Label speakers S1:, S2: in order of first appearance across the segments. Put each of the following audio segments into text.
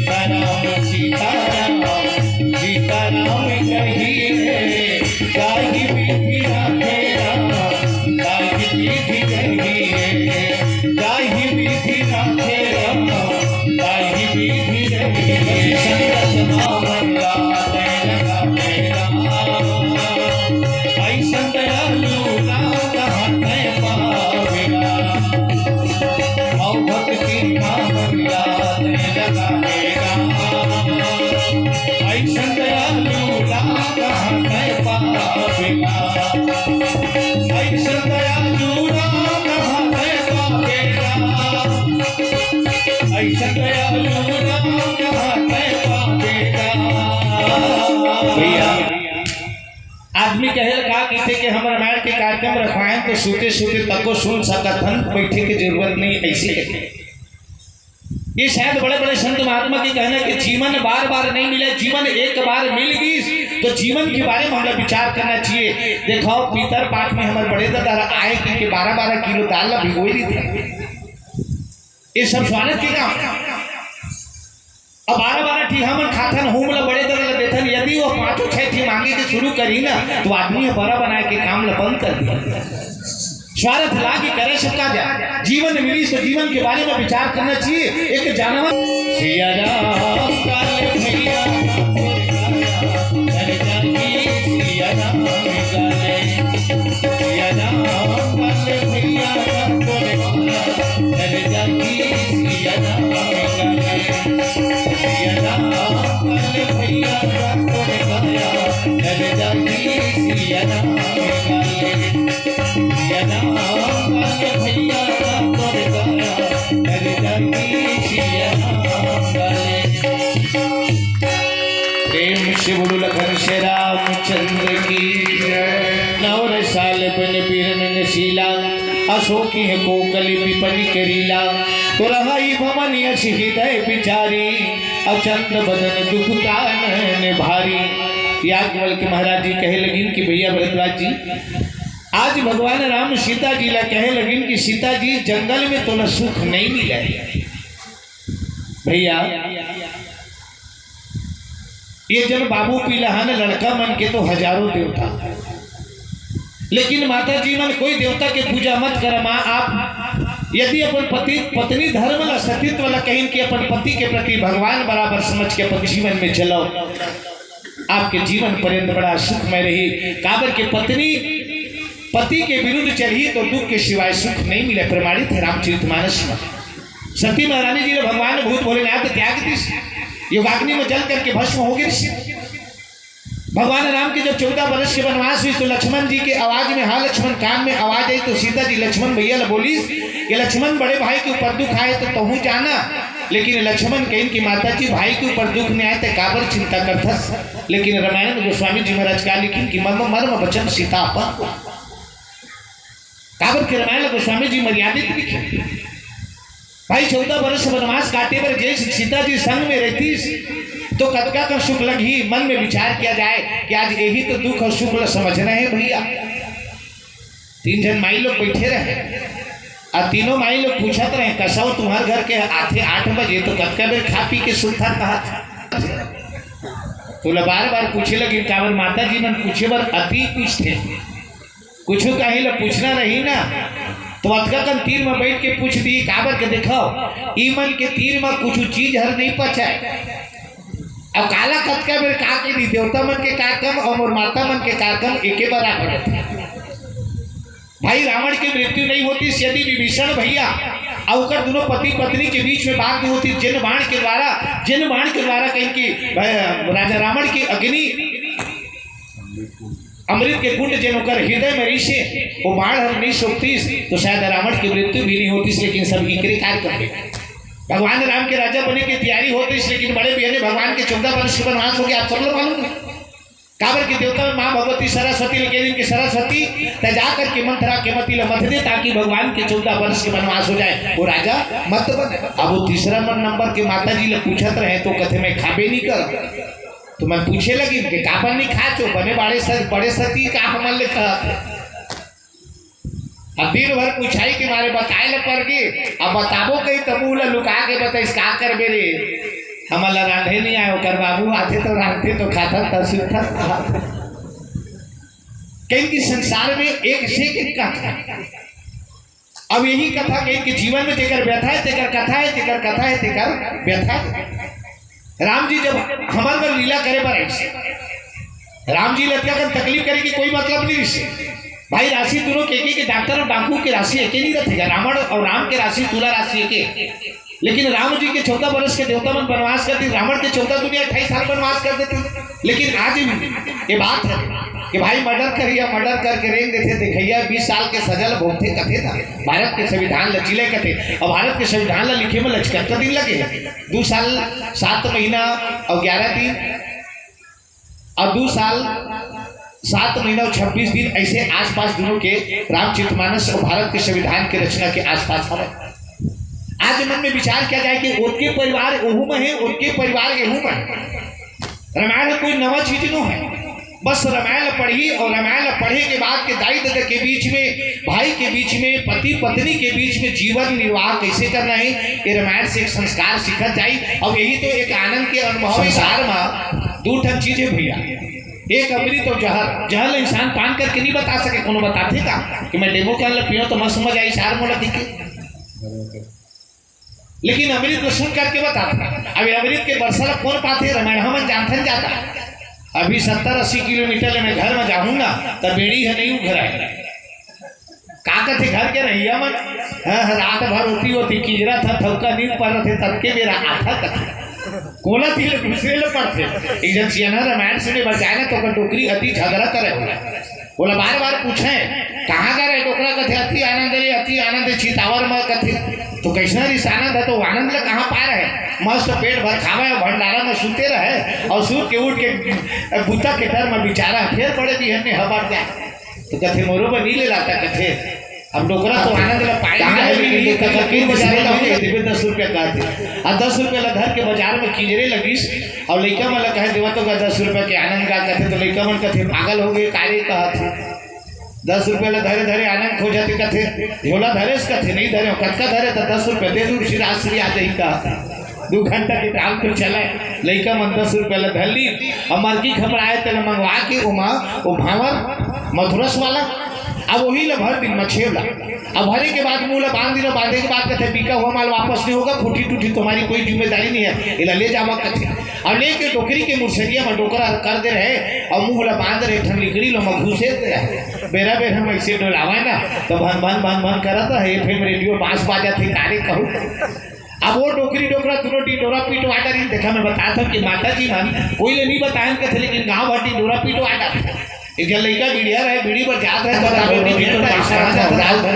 S1: सीताराम सीताराम सीताराम कहिए ताहि विधि राखे राम ताहि विधि कहिए ताहि विधि राखे राम ताहि विधि कहिए संगत मामला लगा मेरा ऐसा दयालु राम कहते पावेगा और भक्ति मामला लगा मेरा ऐसा दयालु राम कहते पावेगा ऐसा दयालु राम कहते पावेगा ऐसा दयालु राम कहते पावेगा। भैया आदमी कहे का कहते कि हम रामायण के कार्यक्रम रखवाएं तो सूते सूते तक को सुन सकत हन, बैठे की जरूरत नहीं, ऐसे कहते। ये शायद बड़े बड़े संत महात्मा की कहना कि जीवन बार बार नहीं मिले, जीवन एक बार मिल गई तो जीवन के बारे में हमें विचार करना चाहिए। देखो पीतर पाठ में हमारे बड़े दादा आए कि 12-12 किलो दाल भिगोई दी थी, ये सब स्वागत की काम। अब 12-12 ठी हम खाथन होम ला बड़े दादा देथन, यदि वो 5-6 ठी मांगे के शुरू करी ना तो आदमी बड़ा बना के काम ला बंद कर दिया। स्वार्थ लागे करे सबका जा, जीवन मिली तो जीवन के बारे में विचार करना चाहिए। एक जानवर सिया राम काले भैया हर जाती सिया राम काले सिया राम काले भैया हर जाती सिया राम काले सिया राम काले भैया हर जाती सिया राम काले प्रेम से बोलो लखन से रामचंद्र की नवर साल बन पीरन शीला अशोकी है कोकली विपनि करीला तो रहाई भवन यश हृदय बिचारी अचंद बदन दुख कानन भारी। याज्ञवल्क्य महाराज जी कहे लगिन कि भैया भरद्वाज जी आज भगवान राम सीता जी ला कहे लगिन कि सीता जी जंगल में तो न सुख नहीं मिला भैया, ये जब बाबू पीलहन लड़का मन के तो हजारों देवता, लेकिन माता जी मन कोई देवता के पूजा मत कर माँ। आप यदि अपन पति पत्नी धर्म ला सतीत्व ला कहीं कि अपन पति के प्रति भगवान बराबर समझ के अपन जीवन में चलो, आपके जीवन पर्यंत बड़ा सुखमय रही। काबर के पत्नी पति के विरुद्ध चढ़ी तो दुख के सिवाय सुख नहीं मिले, प्रमाणित है रामचरितमानस में। सती महारानी जी ने भगवान भूत भोलेनाथ त्याग दी, योगाग्नि में जल करके भस्म हो गई। भगवान राम के जब 14 वर्ष के वनवास हुई तो लक्ष्मण जी के आवाज में हाँ लक्ष्मण कान में आवाज आई तो सीता जी लक्ष्मण भैया बोली कि लक्ष्मण बड़े भाई के ऊपर दुख आए तो तहु जाना, लेकिन लक्ष्मण कहें कि माता जी भाई के ऊपर दुख नहीं आए तो काबर चिंता करथस। लेकिन रामायण में गोस्वामी जी महाराज का लिखिन कि मर्म मर्म वचन सीता अपन काबर के रामायण गोस्वामी जी मर्यादित लिखे। भाई 14 वर्ष वनवास काटे पर जैसे सीता जी संग में रहती तो कतका का सुख लगी, मन में विचार किया जाए कि आज यही तो दुख और सुख समझ रहे हैं भैया। 3 जन माई लोग बैठे रहे और तीनों माई लोग पूछत रहे कसौ तुम्हारे घर के आते 8 बजे तो कतका बेर खा पी के सुनता कहा तो बार बार पूछे लगी काबर माता जी मन पूछे बर अति कुछ थे कुछ कहीं ला पूछना रही ना तो अतका कम तीर में बैठ के पूछ दी काबर के देखो ई मन के तीर में कुछ चीज हर नहीं पचाए। अब काला कतका बेर का के दी देवता मन के कार्यक्रम और माता मन के कार्यक्रम एके बराबर भाई। रावण की मृत्यु नहीं होती यदि विभीषण भैया और दोनों पति पत्नी के बीच में बात नहीं होती जिन बाण के द्वारा कहीं की राजा रावण की अग्नि अमृत के कुंड जिन हृदय में ऋषि वो बाढ़ हर नहीं सोखती तो शायद रावण की मृत्यु भी नहीं होती, लेकिन सब इकरे कार्य करते। भगवान राम के राजा बने की तैयारी होती, लेकिन बड़े बहने भगवान के 14 वर्ष के वनवास हो गया। आप सब लोग मालूम है काबर की देवता माँ भगवती सरस्वती लेके दिन की सरस्वती जा करके मंथरा के मती मत दे ताकि भगवान के 14 वर्ष के वनवास हो जाए, वो राजा मत बने। अब वो तीसरा नंबर के माता जी लोग पूछत रहे तो कथे मैं खाबे नहीं कर तो मैं पूछे लगी कि काबर नहीं खा चो बने बड़े सती का हमन ले अब दिन भर पूछाई के मारे बताए ल पड़ गए अब बताबो कहीं तबू ला लुका के बताइस का कर बेरे हमारा रांधे नहीं आए कर बाबू आते तो रांधते तो खाता था कहीं की संसार में एक से एक कथा। अब यही कथा कहीं के जीवन में तेकर व्यथा है, तेकर कथा है, तेकर कथा है, तेकर व्यथा है। राम जी जब हमारे पर लीला करे पर ऐसे राम जी लटका कर तकलीफ करे की कोई मतलब नहीं इससे। भाई राशि दोनों के डॉक्टर और डाकू की राशि एक ही नहीं रखेगा। रावण और राम की राशि तुला राशि एक, लेकिन राम जी के 14 वर्ष के देवता मन वनवास करती, रावण के 14 दुनिया 28 साल वनवास कर देती। लेकिन आज ये बात है कि भाई मर्डर करिए, मर्डर करके रेंग देते देखिए 20 साल के सजल भोगते कथे था। भारत के संविधान लचीले कथे और भारत के संविधान ला लिखे में 75 दिन लगे, 2 साल 7 महीना और 11 दिन और 2 साल 7 महीना और 26 दिन ऐसे आसपास दोनों के रामचरितमानस और भारत के संविधान की रचना के आसपास है। आज मन में विचार किया जाए कि उनके परिवार ओहू में है, उनके परिवार गेहूं में। रामायण कोई नवा चीज न है, बस रामायण पढ़ी और रामायण पढ़े के बाद के दाई दादा के बीच में, भाई के बीच में, पति पत्नी के बीच में जीवन निर्वाह कैसे करना है ये रामायण से एक संस्कार सीखत जाए। और यही तो एक आनंद के अनुभव संसार में 2 ठन चीज है भैया, एक अमृत और जहर। जहर इंसान पान करके नहीं बता सके, कोनो बताते का कि मैं डेमो कर पियो तो मस्त समझ आई सार मोला दिखे, लेकिन अमृत को सुन करके बताता। अब अमृत के बरसाला कौन पाते रामायण हम जानथन जाता। अभी 70-80 किलोमीटर में घर में जाऊंगा तब बेड़ी है नहीं घर आए का कथे घर के रहिया मन रात भर होती किजरा था थौका नींद पड़ रहे थे तब के मेरा आथा कथे कोला थी दूसरे ले पड़ते इधर सियाना रामायण से बचाए ना तो टोकरी अति झगड़ा करे बोला बार पूछे कहाँ का रहे टोकरा कथे अति आनंद चितावर में कथे तो कैसा रिस आनंद है तो आनंद ला कहाँ पा रहे, मस्त पेट भर खावे और भंडारा में सुते रहे और सूत के उठ के बूता के डर में बिचारा फिर पड़े भी हमने हवा जाए तो कथे मोरो पर नहीं ले लाता कथे। अब डोकरा तो आनंद ला पाए नहीं बाजार 10 रुपया का थे और 10 रुपया ला घर के बाजार में किजरे लगिस और लड़का मन कहे देवा तो 10 रुपया के आनंद का कथे तो लड़का मन कथे पागल हो गए कार्य कहा थे 10 रुपया ला धरे धरे आनंद खो जाते कथे झोला धरे कथे नहीं धरे कटका धरे तो 10 रुपया दे दूर श्री आ जाई का 2 घंटा के काम तो चला लड़का मन 10 रुपया ला धर ली और मरकी खबराए तेल मंगवा के उमा वो भावर मधुरस वाला अब वही ला भर दिन में 6 ला अब भरे के बाद मुँह ला बांध दिनों बांधे के बाद कथे बिका हुआ माल वापस नहीं होगा, फूटी टूटी तुम्हारी कोई जिम्मेदारी नहीं है, इला ले जावा कथे और लेके टोकरी के मुरसरिया में डोकरा कर दे रहे और मुँह ला बांध रहे ठन लिकड़ी लो घुसे बेरा बेर हम ऐसे डोलावा ना तो भन करता है फिर रेडियो बांस बाजा थे कार्य कहूँ। अब वो डोकरी डोकरा दोनों डोरा पीटो आटा नहीं देखा मैं बताता हूँ कि माता जी मन कोई ले नहीं बताया कथे लेकिन गाँव भर डोरा पीटो आटा एक लड़का बीड़िया रहे बीड़ी पर जात रहे भर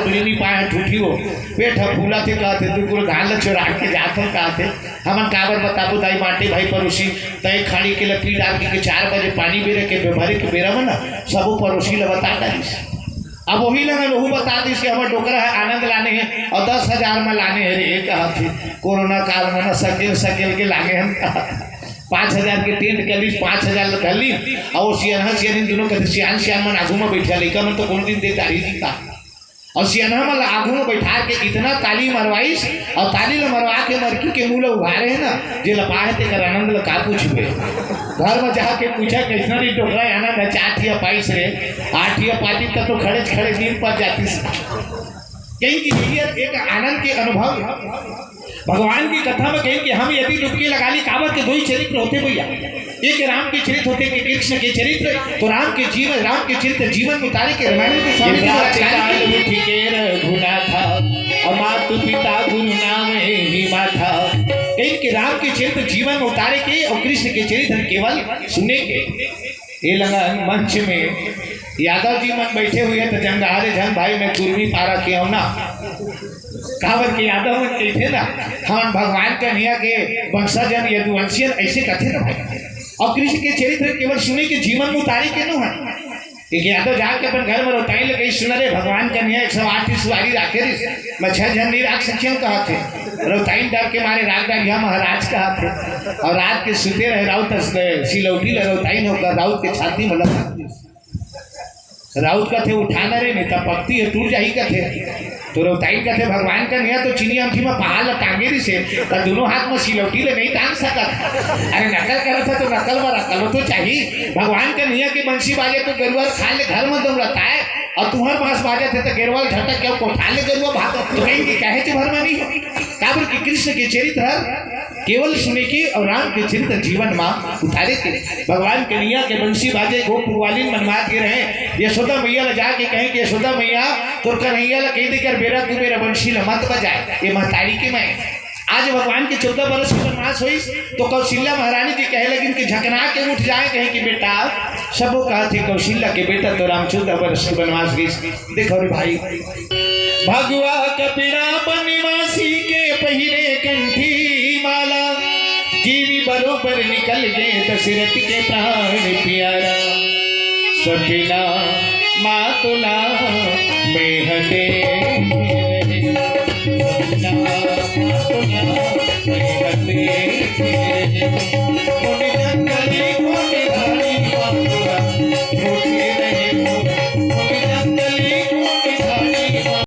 S1: बीड़ी नहीं पाए ठूठी हो पेट फूला थे कहते तू पूरा धान ल चोरा के जात हो कहते हमन काबर बताबू दाई माटी भाई पड़ोसी तय खाड़ी के लपी डाल के 4 बजे पानी बेरे के भरे के बेरा में ना सब पड़ोसी ल बता डालिस। अब वही लगा वही बता दी कि हमारे डोकरा है आनंद लाने हैं और 10,000 में लाने हैं रे कहा थी कोरोना काल में ना सकेल के लागे हम 5,000 के टेंट कर ली 5,000 कर ली और सियान दोनों कहते सियान मन आगू में बैठा लड़का मन तो कौन दिन दे तारी जी का और सियाना मन आगू में बैठा के इतना ताली मरवाइस और ताली ल मरवा के मरकी के मुँह उभारे है ना जे लपा है तेकर आनंद ल का पूछबे घर में जाके पूछा कैसा री टोकरा आनंद है 4 या 5 रे 8 या 5 तक तो खड़े खड़े नींद पर जाती कहीं की एक आनंद के अनुभव भगवान की कथा में कहें कि हम यदि डुबकी लगा ली काबर के 2 ही चरित्र होते भैया, एक राम के चरित्र होते कि कृष्ण के चरित्र तो राम के चरित्र जीवन में उतारे के रामायण के स्वामी गुना था और मातु पिता गुरु नाम ही माथा कहें कि राम के चरित्र जीवन में उतारे के और कृष्ण के चरित्र केवल सुने के। ये लगा मंच में यादव जी मन बैठे हुए तो जंगारे जंग भाई मैं कुर्मी पारा के ना कावर के यादव मन कहते ना हम भगवान कन्हैया के वंशजन यदुवंशियन ऐसे कहते ना भाई और कृष्ण के चरित्र केवल सुने के जीवन में उतारे के न है एक यादव जाके अपन घर में रोताई लगे सुन रे भगवान कन्हैया 108 की सवारी राखे रे मैं 6 जन नहीं राख सकियों कहा थे रोताई डर के मारे राग डालिया महाराज कहा थे और रात के सुते रहे राउत सिलौटी ले रोताई होकर राउत के छाती में लगा राउत का थे उठाना रे नहीं तब पक्ति है टूट जाही का थे तो रोताई कहते भगवान का नहीं तो चीनी अमथी में पहाड़ टांगे दी से तो दोनों हाथ में सिलौटी ले नहीं टांग सकत। अरे नकल करा था तो नकल में रखल तो चाहिए। भगवान का नहीं कि बंसी बाजे तो गरुआ खा ले घर में दौड़ता है और तुम्हारे पास बाजे थे तो गेरवाल झटक क्या कोठा ले गरुआ भाग तो कहीं कहे थे भर में नहीं काबर की कृष्ण के चरित्र केवल सुने की और राम के चरित्र जीवन में उतारे थे। भगवान कन्हैया के बंसी बाजे गोप ग्वालिन मनमात के रहे यशोदा मैया ला जाके कहे कि यशोदा मैया तो कन्हैया ला कह देकर बेरा तू मेरा बंसी ला मत बजाए ये महतारी के मैं। आज भगवान के 14 बरस की वनवास हुई तो कौशल्या महारानी जी कहे लगी कि झकना के उठ जाए कहे कि बेटा सबो कहा थे कौशल्या के बेटा तो राम 14 बरस की वनवास गई। देखो रे भाई भगवा कपिड़ा बनवासी के पहिरे कंठी माला जीवी बरोबर निकल गए दशरथ के प्राण प्यारा सपिना मातुला में हटे